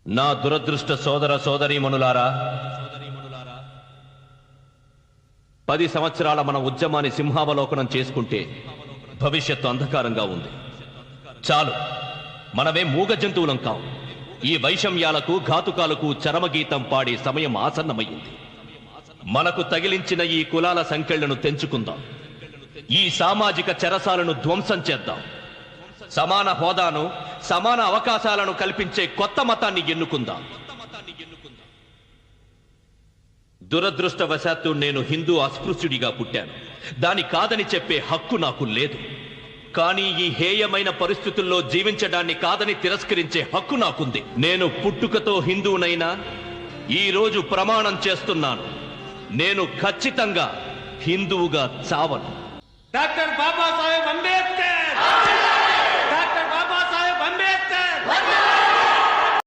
నా దురదృష్ట సోదర సోదరీమణులారా, 10 సంవత్సరాల మన ఉద్యమాన్ని సింహావలోకనం చేసుకుంటే భవిష్యత్తు అంధకారంగా ఉంది. చాలు, మనమే మూగ జంతువులం కాం. ఈ వైషమ్యాలకు ఘాతుకాలకు చరమగీతం పాడే సమయం ఆసన్నమయ్యింది. మనకు తగిలించిన ఈ కులాల సంకెళ్లను తెంచుకుందాం. ఈ సామాజిక చెరసాలను ధ్వంసం చేద్దాం. సమాన హోదాను, సమాన అవకాశాలను కల్పించే కొత్త మతాన్ని ఎన్నుకుందాం. దురదృష్టవశాత్తు నేను హిందూ అస్పృశ్యుడిగా పుట్టాను. దాని కాదని చెప్పే హక్కు నాకు లేదు. కానీ ఈ హేయమైన పరిస్థితుల్లో జీవించడాన్ని కాదని తిరస్కరించే హక్కు నాకుంది. నేను పుట్టుకతో హిందువునైనా ఈ రోజు ప్రమాణం చేస్తున్నాను, నేను ఖచ్చితంగా హిందువుగా చావను. డాక్టర్ బాబాసాహెబ్ అంబేద్కర్